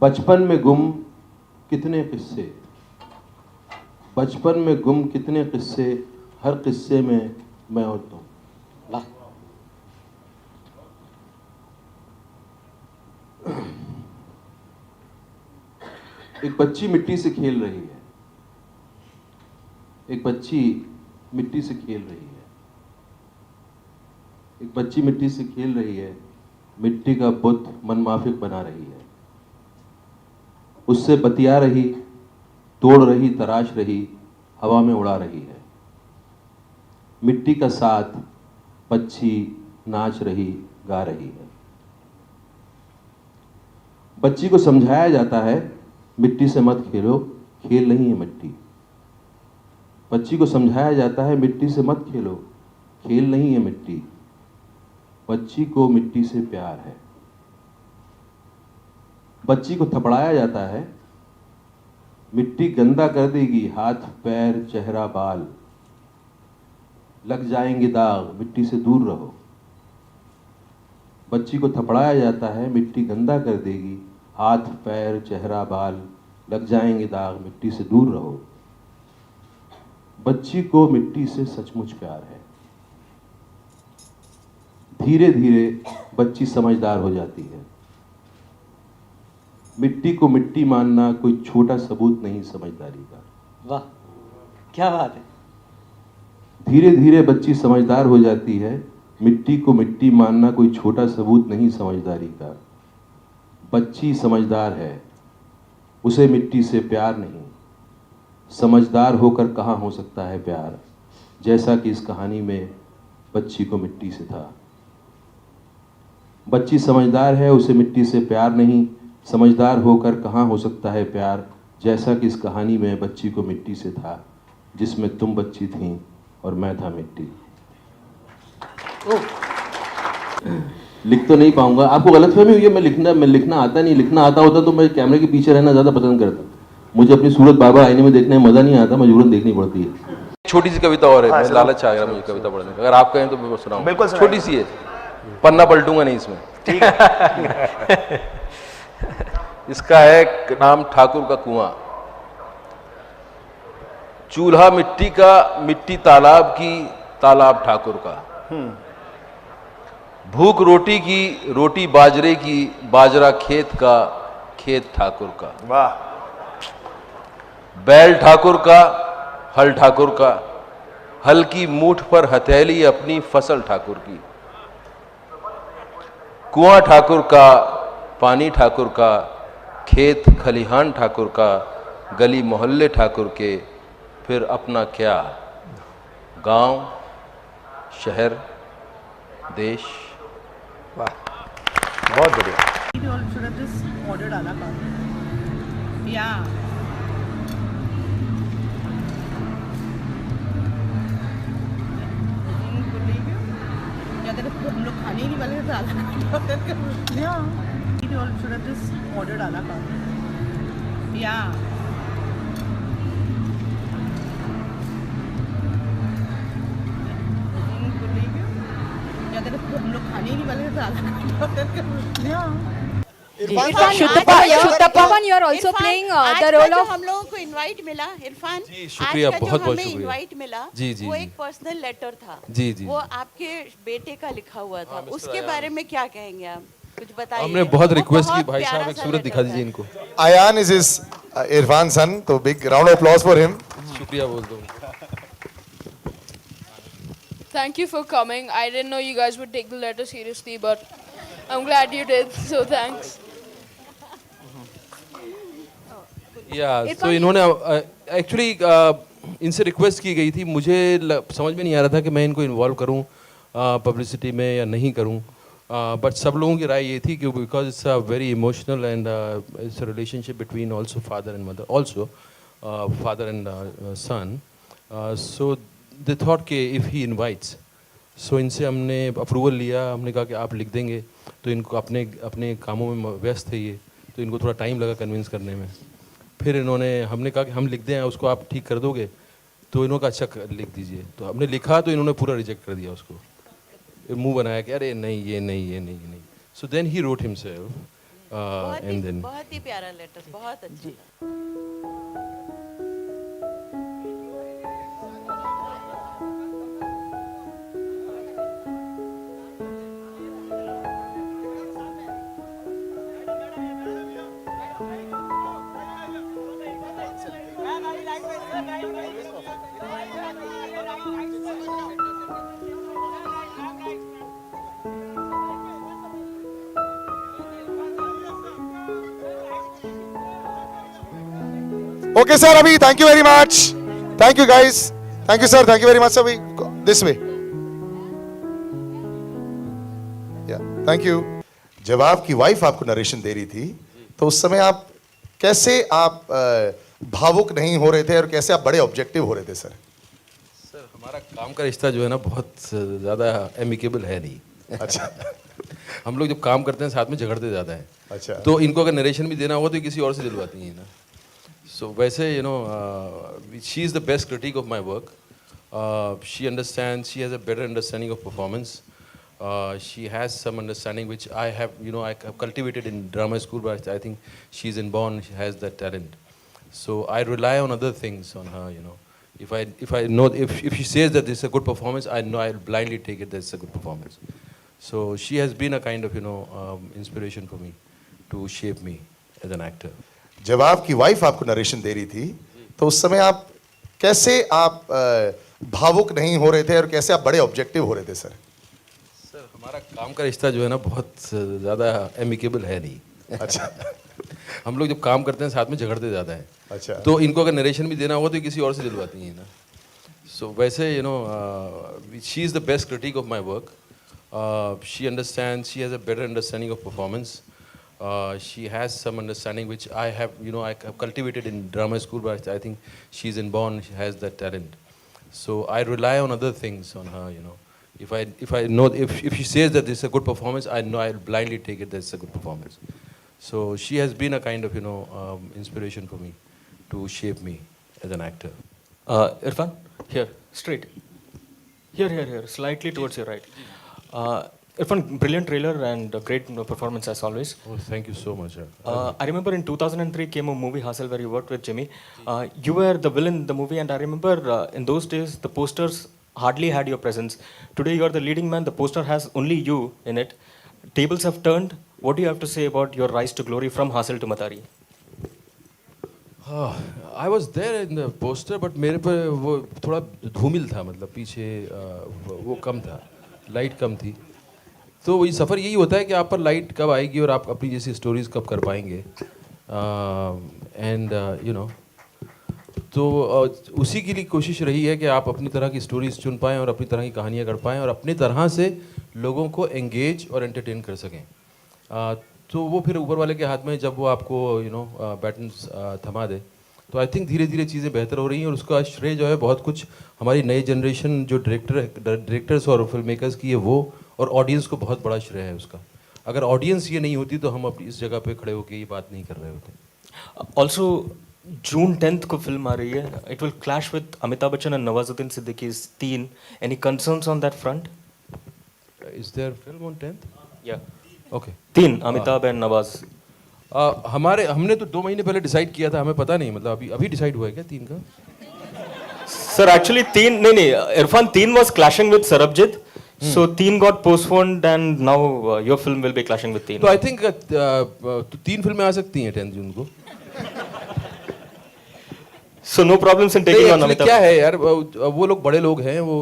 बचपन में गुम कितने किस्से, बचपन में गुम कितने किस्से, हर किस्से में मैं और तुम। वाह, एक बच्ची मिट्टी से खेल रही है, एक बच्ची मिट्टी से खेल रही है, एक बच्ची मिट्टी से खेल रही है, मिट्टी का बुत मनमाफिक बना रही है, उससे बतिया रही, तोड़ रही, तराश रही, हवा में उड़ा रही है। मिट्टी का साथ पक्षी नाच रही, गा रही है। बच्ची को समझाया जाता है, मिट्टी से मत खेलो, खेल नहीं है मिट्टी। बच्ची को समझाया जाता है, मिट्टी से मत खेलो, खेल नहीं है मिट्टी। बच्ची को मिट्टी से प्यार है। बच्ची को थपड़ाया जाता है, मिट्टी गंदा कर देगी, हाथ पैर चेहरा बाल, लग जाएंगे दाग, मिट्टी से दूर रहो। बच्ची को थपड़ाया जाता है, मिट्टी गंदा कर देगी, हाथ पैर चेहरा बाल, लग जाएंगे दाग, मिट्टी से दूर रहो। बच्ची को मिट्टी से सचमुच प्यार है। धीरे धीरे बच्ची समझदार हो जाती है। मिट्टी को मिट्टी मानना कोई छोटा सबूत नहीं समझदारी का। वाह, क्या बात है। धीरे धीरे बच्ची समझदार हो जाती है। मिट्टी को मिट्टी मानना कोई छोटा सबूत नहीं समझदारी का। बच्ची समझदार है, उसे मिट्टी से प्यार नहीं। समझदार होकर कहाँ हो सकता है प्यार, जैसा कि इस कहानी में बच्ची को मिट्टी से था। बच्ची समझदार है, उसे मिट्टी से प्यार नहीं। समझदार होकर कहाँ हो सकता है प्यार, जैसा कि इस कहानी में बच्ची को मिट्टी से था, जिसमें तुम बच्ची थीं और मैं था मिट्टी। लिख तो नहीं पाऊंगा, आपको गलतफहमी हुई है। मैं लिखना आता नहीं। लिखना आता होता तो मैं कैमरे के पीछे रहना ज़्यादा पसंद करता। मुझे अपनी सूरत बार बार आईने में देखने में मज़ा नहीं आता, मजबूरन देखनी पड़ती है। छोटी सी कविता और है, हाँ, लालच आ गया मुझे कविता पढ़ने का। अगर आप कहें तो मैं सुनाऊं। बिल्कुल छोटी सी है, पन्ना पलटूंगा नहीं इसमें। ठीक है। इसका है नाम ठाकुर का कुआं। चूल्हा मिट्टी का, मिट्टी तालाब की, तालाब ठाकुर का। भूख रोटी की, रोटी बाजरे की, बाजरा खेत का, खेत ठाकुर का। वाह, बैल ठाकुर का, हल ठाकुर का, हल की मूठ पर हथेली अपनी, फसल ठाकुर की। कुआं ठाकुर का, पानी ठाकुर का, खेत खलिहान ठाकुर का, गली मोहल्ले ठाकुर के, फिर अपना क्या, गांव, शहर, देश। वाह, बहुत बढ़िया। You all should have just ordered a la carte. Yeah. या तो हम लोग खाने ही नहीं वाले तो आला कार्ट ऑर्डर कर। Yeah. You all should have just ordered a la carte. Yeah. या तो हम लोग खाने ही नहीं वाले तो आला कार्ट ऑर्डर कर। Yeah. Shuttapan, you are also playing the role of. हम लोगों को इनवाइट मिला इरफान, जी, शुक्रिया, आज का बहुत जो बहुत हमें शुक्रिया। इनवाइट मिला जी, जी, वो जी। एक पर्सनल लेटर था। जी, जी, वो जी। आपके बेटे का लिखा हुआ था, मिस्टर उसके अयान। बारे में क्या कहेंगे आप, कुछ बताइए। हमने बहुत वो रिक्वेस्ट की, बहुत भाई साहब प्यारा एक सा सूरत लेटर दिखा था। दीजिए इनको। Ayan is his Irfan son, तो big round of applause for him. शुक्रिया बोल दो। Thank you for coming. I didn't know you guys would take the letter seriously, but I'm glad you did. So thanks. या Irfan, तो इन्होंने actually इनसे request की गई थी। मुझे समझ में नहीं आ रहा था कि मैं इनको इन्वॉल्व करूं पब्लिसिटी में या नहीं करूं, बट सब लोगों की राय ये थी कि because it's a very emotional and it's a relationship between also father and mother, also father and son, so they thought कि इफ़ ही इनवाइट्स, सो इनसे हमने अप्रूवल लिया। हमने कहा कि आप लिख देंगे, तो इनको अपने अपने कामों में व्यस्त थे ये, तो इनको थोड़ा टाइम लगा कन्विंस करने में। फिर हमने कहा कि हम लिख दें, उसको आप ठीक कर दोगे, तो इन्होंने कहा अच्छा लिख दीजिए। तो हमने लिखा तो इन्होंने पूरा रिजेक्ट कर दिया उसको, मुंह बनाया कि अरे नहीं ये नहीं ये नहीं ये नहीं। So then he wrote himself and then बहुत ही प्यारा लेटर, बहुत अच्छा था। Okay, sir, Abhi, thank you very much. Thank you, guys. Thank you, sir. Thank you very much, sir. We go this way. Yeah, thank you. जब आपकी wife आपको narration दे रही थी तो उस समय आप कैसे भावुक नहीं हो रहे थे और कैसे आप बड़े ऑब्जेक्टिव हो रहे थे सर? सर हमारा काम का रिश्ता जो है ना बहुत ज़्यादा एमिकेबल है नहीं। अच्छा हम लोग जब काम करते हैं साथ में झगड़ते ज़्यादा हैं। अच्छा तो इनको अगर नरेशन भी देना होगा तो ये किसी और से दिलवाती हैं ना। सो वैसे she is the best critic of my work. She understand, she has a better understanding of performance. She has some understanding which I have, I have cultivated in drama school, but I think she's inborn, she has that talent. So I rely on other things on her, If I know, if she says that this is a good performance, I know I'll blindly take it that it's a good performance. So she has been a kind of, inspiration for me to shape me as an actor. जब आपकी wife आपको narration दे रही थी तो उस समय आप कैसे भावुक नहीं हो रहे थे और कैसे आप बड़े ऑब्जेक्टिव हो रहे थे सर? सर हमारा काम का रिश्ता जो है ना बहुत ज़्यादा एमिकेबल है नहीं। अच्छा हम लोग जब काम करते हैं साथ में झगड़ते ज़्यादा हैं। अच्छा तो इनको अगर नरेशन भी देना होगा तो ये किसी और से दिलवाती हैं ना। सो वैसे she is the best critic of my work. She understand, she has a better understanding of performance. She has some understanding which I have, I have cultivated in drama school, but I think she's inborn, she has that talent. So I rely on other things on her, If I know, if she says that this is a good performance, I know I'll blindly take it that it's a good performance. So she has been a kind of, inspiration for me to shape me as an actor. Irfan, here, straight. Here, slightly towards your right. Irfan, brilliant trailer and a great performance as always. Oh, thank you so much. I remember in 2003 came a movie Hustle where you worked with Jimmy. You were the villain in the movie, and I remember in those days the posters hardly had your presence. Today you are the leading man. The poster has only you in it. Tables have turned. What do you have to say about your rise to glory from Hustle to Matari? I was there in the poster, but मेरे पे वो थोड़ा धूमिल था, मतलब पीछे वो कम था, लाइट कम थी. तो वही सफ़र यही होता है कि आप पर लाइट कब आएगी और आप अपनी जैसी स्टोरीज कब कर पाएंगे. एंड तो उसी के लिए कोशिश रही है कि आप अपनी तरह की स्टोरीज चुन पाएँ और अपनी तरह की कहानियाँ कर पाएँ और अपनी तरह से लोगों को एंगेज और एंटरटेन कर सकें. तो वो फिर ऊपर वाले के हाथ में जब वो आपको बैटन थमा दे, तो आई थिंक धीरे धीरे चीज़ें बेहतर हो रही हैं. और उसका श्रेय जो है बहुत कुछ हमारी नई जनरेशन जो डायरेक्टर्स और फिल्म मेकर्स की है वो, और ऑडियंस को बहुत बड़ा श्रेय है उसका. अगर ऑडियंस ये नहीं होती तो हम अपनी इस जगह पे खड़े होकर ये बात नहीं कर रहे होते. Also, June 10th को फिल्म आ रही है. It will clash with Amitabh Bachchan and Nawazuddin Siddiqui's Teen. Any concerns on that front? Is there film on 10th? Yeah. Okay. Teen, Amitabh and Nawaz. हमने तो 2 महीने पहले डिसाइड किया था, हमें पता नहीं, मतलब अभी डिसाइड हुआ है क्या 3 का? Sir, actually Teen, नहीं, Irfan, Teen was clashing with Sarabjit. So Teen got postponed and now your film will be clashing with Teen. तो आई थिंक 3 फिल्में आ सकती हैं 10 जून को. So no problems in taking on Actually Amitabh. क्या है यार, वो लोग बड़े लोग हैं, वो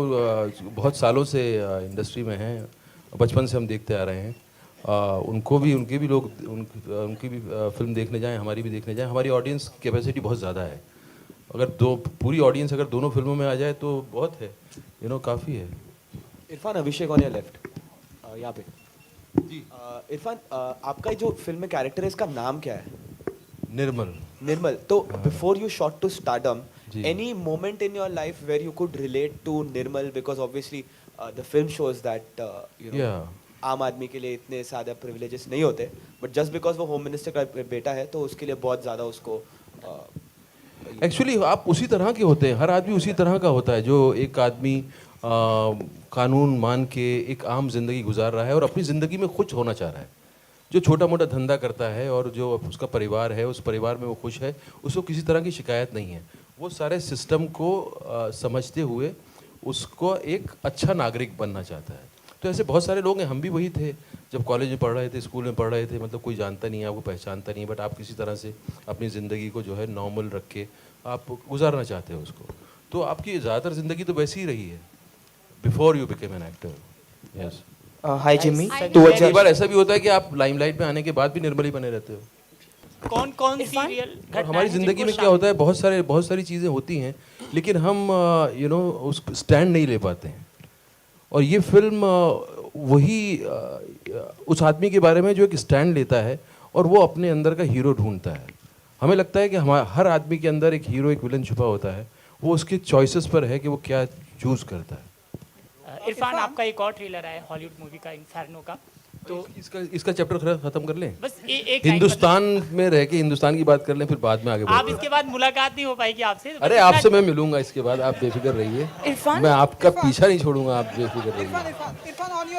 बहुत सालों से इंडस्ट्री में हैं, बचपन से हम देखते आ रहे हैं. उनकी भी फिल्म देखने जाएं, हमारी भी देखने जाएं. हमारी ऑडियंस कैपेसिटी बहुत ज़्यादा है. अगर पूरी ऑडियंस अगर दोनों फिल्मों में आ जाए तो बहुत है, काफ़ी है. इरफान, अभिषेक ऑन योर लेफ्ट, यहाँ पे जी. इरफान, आपका जो फिल्म में कैरेक्टर है इसका नाम क्या है? निर्मल. तो before you shot to stardom, any moment in your life where you could relate to Nirmal, because obviously the film shows that आम आदमी के लिए इतने ज़्यादा प्रिविलेजेस नहीं होते, बट जस्ट बिकॉज वो होम मिनिस्टर का बेटा है तो उसके लिए बहुत ज़्यादा उसको एक्चुअली आप उसी तरह के होते हैं, हर आदमी उसी तरह का होता है जो एक आदमी कानून मान के एक आम ज़िंदगी गुजार रहा है और अपनी ज़िंदगी में खुश होना चाह रहा है. जो छोटा मोटा धंधा करता है और जो उसका परिवार है, उस परिवार में वो खुश है, उसको किसी तरह की शिकायत नहीं है। वो सारे सिस्टम को समझते हुए उसको एक अच्छा नागरिक बनना चाहता है। तो ऐसे बहुत सारे लोग हैं, हम भी वही थे जब कॉलेज में पढ़ रहे थे, स्कूल में पढ़ रहे थे। मतलब कोई जानता नहीं है, आपको पहचानता नहीं है, बट आप किसी तरह से अपनी ज़िंदगी को जो है नॉर्मल रख के आप गुजारना चाहते हो उसको। तो आपकी ज़्यादातर ज़िंदगी तो वैसी ही रही है before you became an actor. Yes. Hi Jimmy, कई बार ऐसा भी होता है कि आप लाइमलाइट में आने के बाद भी निर्मल ही बने रहते हो। कौन कौन सीरियल और हमारी ज़िंदगी में क्या होता है, बहुत सारी चीज़ें होती हैं, लेकिन हम उस स्टैंड नहीं ले पाते हैं। और ये फिल्म वही उस आदमी के बारे में जो एक स्टैंड लेता है और वो अपने अंदर का हीरो ढूंढता है। हमें लगता है कि हर आदमी के अंदर एक हीरो, एक विलन छुपा होता है। वो उसके चॉइसेस पर है कि वो क्या चूज़ करता है। इरफान, आपका एक और ट्रेलर है हॉलीवुड मूवी का, इन्फेर्नो का, तो इसका चैप्टर खत्म कर लें, बस एक हिंदुस्तान में रह के हिंदुस्तान की बात कर लें, फिर बाद में आगे आप बढ़ते हैं। इसके बाद मुलाकात नहीं हो पाएगी आपसे। अरे आपसे मैं मिलूंगा इसके बाद, आप बेफिक्र रहिए। मैं आपका पीछा नहीं छोड़ूंगा, आप बेफिक्र रहिए।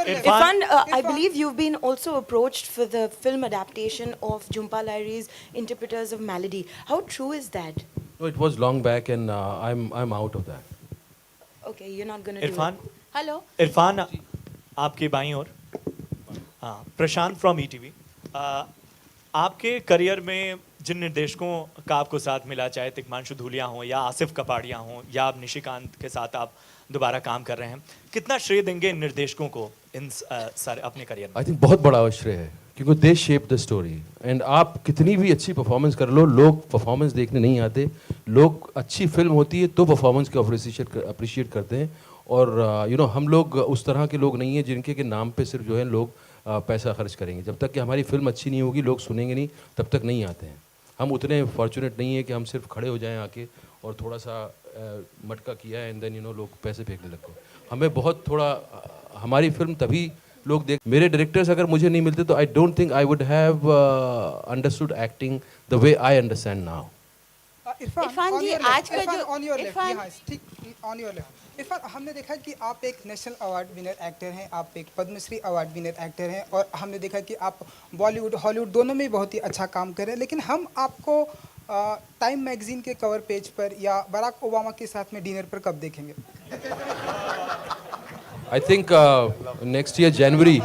Irfan, I believe you've been also approached for the film adaptation of Jhumpa Lahiri's Interpreters of Melody. How true is that? No, it was long back and I'm out of that. Okay, you're not going to do Irfan, it. Hello. Irfan आपकी बाईं ओर, हाँ, प्रशांत from ETV. आपके career में जिन निर्देशकों का आपको साथ मिला, चाहे तिग्मांशु धूलिया हों या आसिफ कपाड़िया हों या अब निशिकांत के साथ आप दोबारा काम कर रहे हैं, कितना श्रेय देंगे इन निर्देशकों को इन सारे अपने करियर में? आई थिंक बहुत बड़ा श्रेय है, क्योंकि दे शेप द स्टोरी। एंड आप कितनी भी अच्छी परफॉर्मेंस कर लो, लोग परफॉर्मेंस देखने नहीं आते। लोग अच्छी फिल्म होती है तो परफॉर्मेंस को अप्रिशिएट करते हैं। और हम लोग उस तरह के लोग नहीं हैं जिनके के नाम पे सिर्फ जो है लोग पैसा खर्च करेंगे। जब तक कि हमारी फिल्म अच्छी नहीं होगी, लोग सुनेंगे नहीं, तब तक नहीं आते हैं। हम उतने फॉर्चुनेट नहीं है कि हम सिर्फ खड़े हो जाएं आके और थोड़ा सा मटका किया है एंड देन लोग पैसे फेंकने लग गए। हमें बहुत थोड़ा हमारी फिल्म तभी लोग देख। मेरे डायरेक्टर्स अगर मुझे नहीं मिलते तो I don't think I would have understood acting the way I understand now. Irfan ji, आज का जो ऑन योर लेफ्ट, इरफान, हमने देखा कि आप एक नेशनल अवार्ड विनर एक्टर हैं, आप एक पद्मश्री अवार्ड विनर एक्टर हैं, और हमने देखा कि आप बॉलीवुड हॉलीवुड दोनों में बहुत ही अच्छा काम कर रहे हैं। लेकिन हम आपको टाइम मैगजीन के कवर पेज पर या बराक ओबामा के साथ में डिनर पर कब देखेंगे? आई थिंक नेक्स्ट ईयर जनवरी,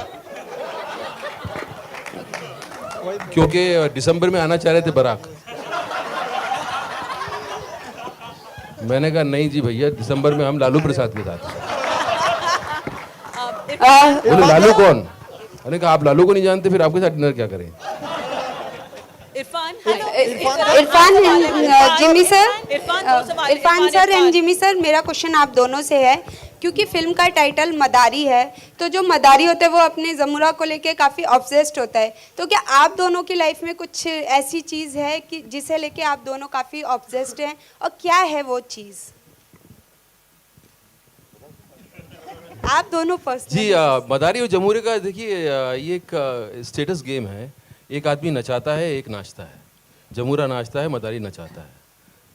क्योंकि दिसंबर में आना चाह रहे थे बराक। मैंने कहा नहीं जी भैया, दिसंबर में हम लालू प्रसाद के साथ। बोले लालू कौन? मैंने कहा आप लालू को नहीं जानते, फिर आपके साथ डिनर क्या करें? Irfan Jimmy sir, Irfan sir and Jimmy sir, मेरा क्वेश्चन आप दोनों से है, क्योंकि फिल्म का टाइटल मदारी है, तो जो मदारी होता है वो अपने जमुरा को लेके काफ़ी ऑब्सेस्ड होता है। तो क्या आप दोनों की लाइफ में कुछ ऐसी चीज़ है कि जिसे लेके आप दोनों काफ़ी ऑब्सेस्ड हैं, और क्या है वो चीज़? आप दोनों फर्स्ट जी। मदारी और जमूरे का देखिए, ये एक स्टेटस गेम है। एक आदमी नचाता है, एक नाचता है। जमूरा नाचता है, मदारी नचाता है।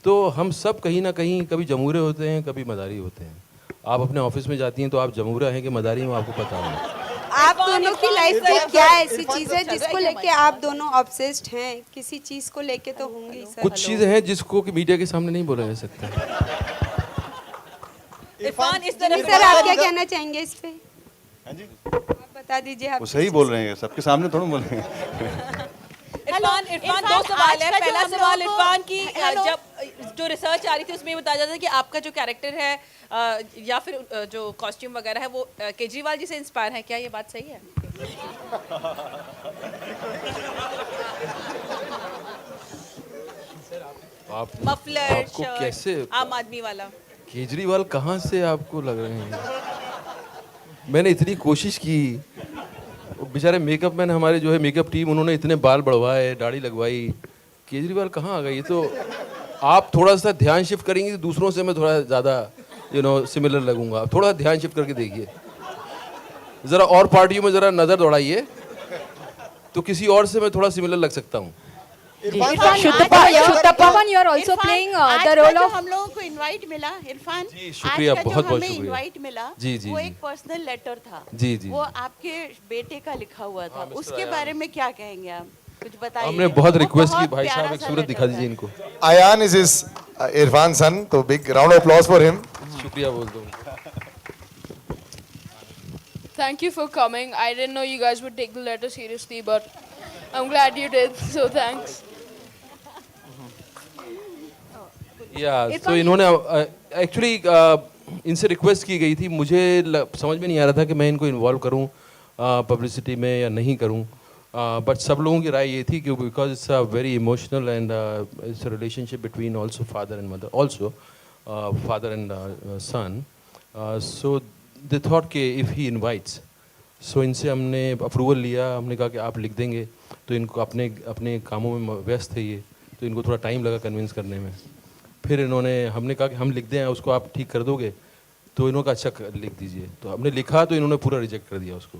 तो हम सब कहीं ना कहीं कभी जमूरे होते हैं, कभी मदारी होते हैं। आप अपने ऑफिस में जाती हैं तो आप जमूरा हैं कि मदारी में, आपको पता नहीं। आप दोनों की लाइफ में क्या ऐसी चीज़ है जिसको लेके आप दोनों ऑब्सेस्ड हैं? किसी चीज़ को लेके तो होंगे सर। कुछ चीज़ें हैं जिसको कि मीडिया के सामने नहीं बोला जा सकता। इरफान, इस तरह सर आप क्या कहना चाहेंगे इस पे? आप बता दीजिए। आप सही बोल रहे हैं, सबके सामने थोड़ा बोल रहे हैं। इरफान, दो सवाल है। पहला सवाल इरफान की, जब जो रिसर्च आ रही थी उसमें ये बताया जाता है कि आपका जो कैरेक्टर है या फिर जो कॉस्ट्यूम वगैरह है वो केजरीवाल जी से इंस्पायर है, क्या ये बात सही है? मफलर, आपको कैसे आम आदमी वाला केजरीवाल कहाँ से आपको लग रहे हैं? मैंने इतनी कोशिश की, बेचारे मेकअप मैन हमारे जो है मेकअप टीम, उन्होंने इतने बाल बढ़वाए, दाढ़ी लगवाई, केजरीवाल कहाँ आ गए? ये तो आप थोड़ा सा ध्यान शिफ्ट करेंगे तो दूसरों से मैं थोड़ा ज़्यादा सिमिलर लगूंगा। थोड़ा ध्यान शिफ्ट करके देखिए, ज़रा और पार्टियों में ज़रा नज़र दौड़ाइए, तो किसी और से मैं थोड़ा सिमिलर लग सकता हूँ। Irfan, you are also playing the role of. हम लोगों को इनवाइट मिला इरफान, जी, शुक्रिया, आज का जो बहुत बहुत हमें शुक्रिया। इनवाइट मिला जी, जी, वो जी। एक पर्सनल लेटर था। जी, जी, वो जी। आपके बेटे का लिखा हुआ था, मिस्टर उसके अयान। बारे में क्या कहेंगे आप? कुछ बताइए। हमने बहुत वो रिक्वेस्ट की, बहुत भाई प्यारा साहब एक सा सूरत लेटर दिखा था। दीजिए इनको। Ayan is his Irfan son, तो big round of applause for him. शुक्रिया बोल दो। Thank you for coming. I didn't know you guys would take the letter seriously, but I'm glad you did. So thanks. या तो इन्होंने actually इनसे request की गई थी, मुझे समझ में नहीं आ रहा था कि मैं इनको इन्वॉल्व करूं पब्लिसिटी में या नहीं करूं, बट सब लोगों की राय ये थी कि because it's a very emotional and it's a relationship between also father and mother, also father and son, so they thought कि इफ़ ही इनवाइट्स, सो इनसे हमने अप्रूवल लिया। हमने कहा कि आप लिख देंगे, तो इनको अपने अपने कामों में व्यस्त थे ये, तो इनको थोड़ा टाइम लगा कन्विंस करने में। फिर हमने कहा कि हम लिख दें, उसको आप ठीक कर दोगे, तो इन्होंने कहा अच्छा लिख दीजिए। तो हमने लिखा तो इन्होंने पूरा रिजेक्ट कर दिया उसको,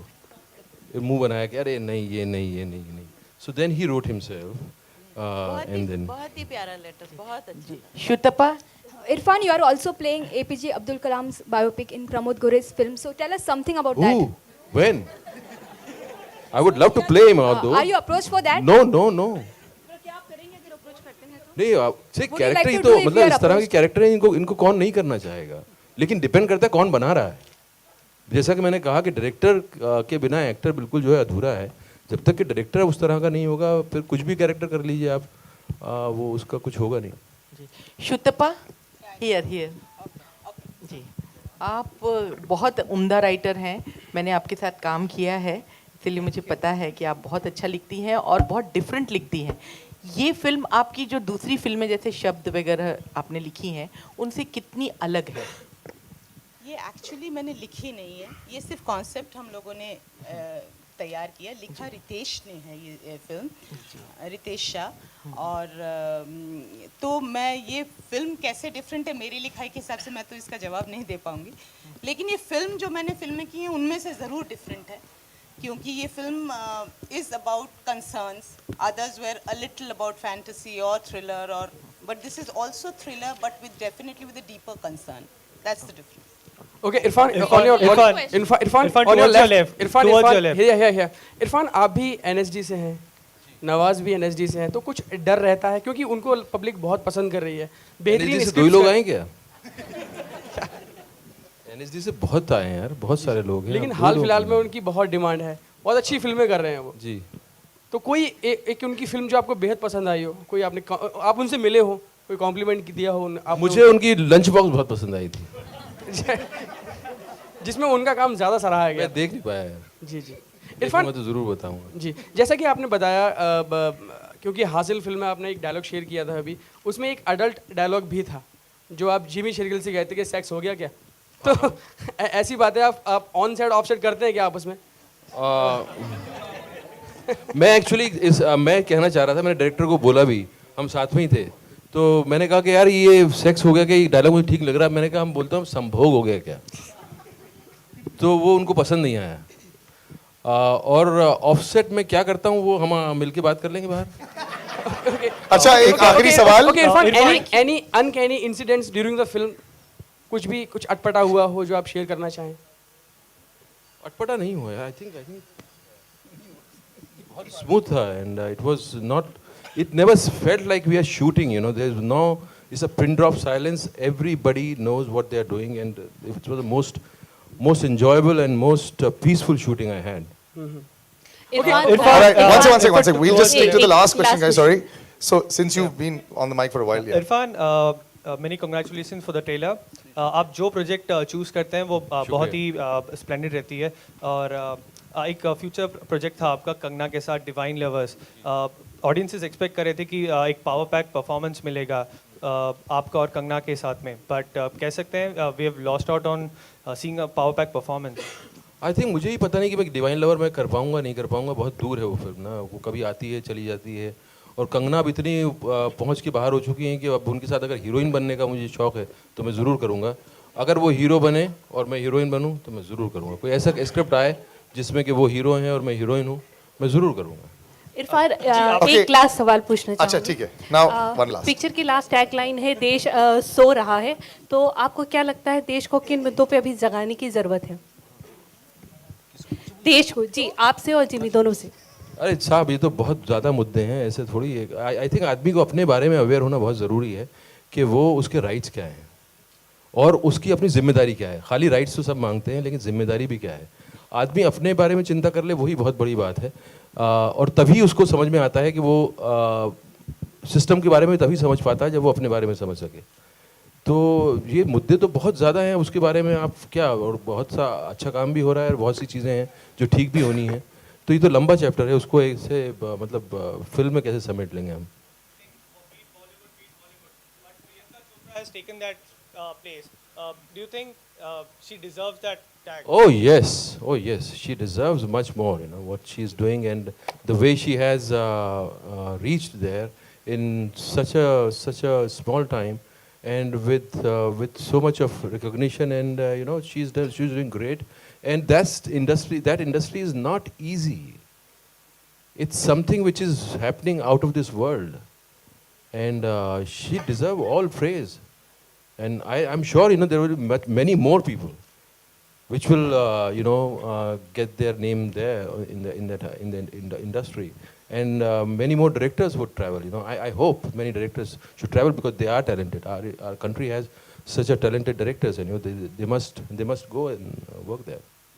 मुंह बनाया कि अरे नहीं ये नहीं ये नहीं ये नहीं। So then he wrote himself and then बहुत ही प्यारा लेटर, बहुत अच्छा। Shutapa, Irfan, you are also playing APJ Abdul Kalam's biopic in Pramod Gore's film. So tell us something about that. Ooh, when? I would love to play him out though. Are you approached for that? No, no, no. नहीं से Would you character like he to तो do if मतलब you are इस तरह के approached? Character हैं, इनको कौन नहीं करना चाहेगा, लेकिन डिपेंड करता है कौन बना रहा है। जैसा कि मैंने कहा कि डायरेक्टर के बिना एक्टर बिल्कुल जो है अधूरा है। जब तक कि डायरेक्टर उस तरह का नहीं होगा, फिर कुछ भी कैरेक्टर कर लीजिए आप, वो उसका कुछ होगा नहीं। शुतपा, हियर जी, आप बहुत उम्दा राइटर हैं, मैंने आपके साथ काम किया है, इसलिए मुझे पता है कि आप बहुत अच्छा लिखती हैं और बहुत डिफरेंट लिखती हैं। ये फिल्म आपकी जो दूसरी फिल्में जैसे शब्द वगैरह आपने लिखी हैं, उनसे कितनी अलग है? ये एक्चुअली मैंने लिखी नहीं है, ये सिर्फ कॉन्सेप्ट हम लोगों ने तैयार किया। लिखा रितेश ने है ये फिल्म, रितेश शाह। और तो मैं ये फिल्म कैसे डिफरेंट है मेरी लिखाई के हिसाब से मैं तो इसका जवाब नहीं दे पाऊँगी, लेकिन ये फिल्म जो मैंने फिल्में की हैं उनमें से ज़रूर डिफरेंट है, क्योंकि ये film is about concerns, others were a little about fantasy और थ्रिलर, और but this is also thriller but with definitely with a deeper concern. That's the difference. Okay, Irfan, on your on your left. Irfan, Irfan, आप भी NSD से हैं, नवाज भी NSD से हैं, तो कुछ डर रहता है क्योंकि उनको पब्लिक बहुत पसंद कर रही है। NSD से दो ही लोग आए क्या? NSD से बहुत आए हैं यार, बहुत सारे लोग हैं। लेकिन हाल फिलहाल में उनकी बहुत डिमांड है, बहुत अच्छी फिल्में कर रहे हैं वो जी। तो कोई एक उनकी फिल्म जो आपको बेहद पसंद आई हो, कोई आप उनसे मिले हो, कोई कॉम्प्लीमेंट दिया हो? मुझे उनकी लंच बॉक्स बहुत पसंद आई थी, जिसमें उनका काम ज़्यादा सराहा गया। मैं देख नहीं पाया यार। जी जी। इरफान, मैं तो ज़रूर बताऊंगा। जी, जैसा कि आपने बताया, क्योंकि हासिल फिल्म में आपने एक डायलॉग शेयर किया था अभी, उसमें एक अडल्ट डायलॉग भी था जो आप जिमी शेरगिल से कहते कि सेक्स हो गया क्या? तो ऐसी बातें आप ऑन साइड ऑफ साइड करते हैं क्या आपस में? मैं एक्चुअली मैं कहना चाह रहा था, मैंने डायरेक्टर को बोला भी, हम साथ में ही थे, तो मैंने कहा कि यार ये सेक्स हो गया कि डायलॉग मुझे ठीक लग रहा है। मैंने कहा हम बोलते हैं संभोग हो गया क्या, तो वो उनको पसंद नहीं आया। और ऑफसेट में क्या करता हूँ वो हम मिलके बात कर लेंगे बाहर। अच्छा, एक आखिरी सवाल। Any uncanny incidents during the film, कुछ अटपटा हुआ हो जो आप शेयर करना चाहें? अटपटा नहीं हुआ, आई थिंक बहुत स्मूथ था, and it was not, it never felt like we are shooting, you know, there's no, it's a pin drop silence, everybody knows what they are doing, and it was the most enjoyable and most peaceful shooting I had. Okay. All right, one second. We'll just stick to the last question, guys. Sorry. So, since you've been on the mic for a while, yeah. Irfan, many congratulations for the trailer. आप जो project choose करते हैं वो बहुत ही splendid रहती है, और एक फ्यूचर प्रोजेक्ट था आपका कंगना के साथ, डिवाइन लवर्स। ऑडियंसेस एक्सपेक्ट कर रहे थे कि एक पावर पैक परफॉर्मेंस मिलेगा आपका और कंगना के साथ में, बट कह सकते हैं we have lost out on seeing a power pack performance. I think मुझे ही पता नहीं कि मैं डिवाइन लवर मैं कर पाऊंगा नहीं कर पाऊंगा, बहुत दूर है वो फिल्म ना, वो कभी आती है चली जाती है, और कंगना अब इतनी पहुंच के बाहर हो चुकी हैं कि अब उनके साथ अगर हीरोइन बनने का मुझे शौक है तो मैं ज़रूर करूँगा। अगर वो हीरो बने और मैं हीरोइन बनूँ तो मैं ज़रूर करूँगा। कोई ऐसा स्क्रिप्ट आए जिसमें कि वो हीरो हैं और मैं हीरोइन हूँ, मैं ज़रूर करूँगा। इरफान Okay. एक लास्ट सवाल पूछना अच्छा चाहूंगी। ठीक है, नाउ वन लास्ट। पिक्चर की लास्ट टैग लाइन है देश सो रहा है, तो आपको क्या लगता है देश को किन मुद्दों पे अभी जगाने की जरूरत है? देश को, जी आपसे और जिमी दोनों से। अरे साहब ये तो बहुत ज़्यादा मुद्दे हैं, ऐसे थोड़ी है। आई थिंक आदमी को अपने बारे में अवेयर होना बहुत ज़रूरी है कि वो उसके राइट्स क्या हैं और उसकी अपनी जिम्मेदारी क्या है। खाली राइट्स तो सब मांगते हैं लेकिन जिम्मेदारी भी क्या है। आदमी अपने बारे में चिंता कर ले, वही बहुत बड़ी बात है। और तभी उसको समझ में आता है कि वो सिस्टम के बारे में तभी समझ पाता है जब वो अपने बारे में समझ सके। तो ये मुद्दे तो बहुत ज़्यादा हैं, उसके बारे में आप क्या, और बहुत सा अच्छा काम भी हो रहा है और बहुत सी चीज़ें हैं जो ठीक भी होनी है। तो ये तो लंबा चैप्टर है, उसको ऐसे मतलब फिल्म में कैसे समेट लेंगे हम। has taken that place. Do you think she deserves that tag? Oh yes, she deserves much more. You know what she is doing and the way she has reached there in such a small time, and with so much of recognition, and you know she's doing great. And that industry is not easy. It's something which is happening out of this world, and she deserves all praise. And I'm sure you know there will be many more people which will get their name there in the industry, and many more directors would travel. You know, I hope many directors should travel because they are talented. Our country has such a talented directors, and you know they must go and work there.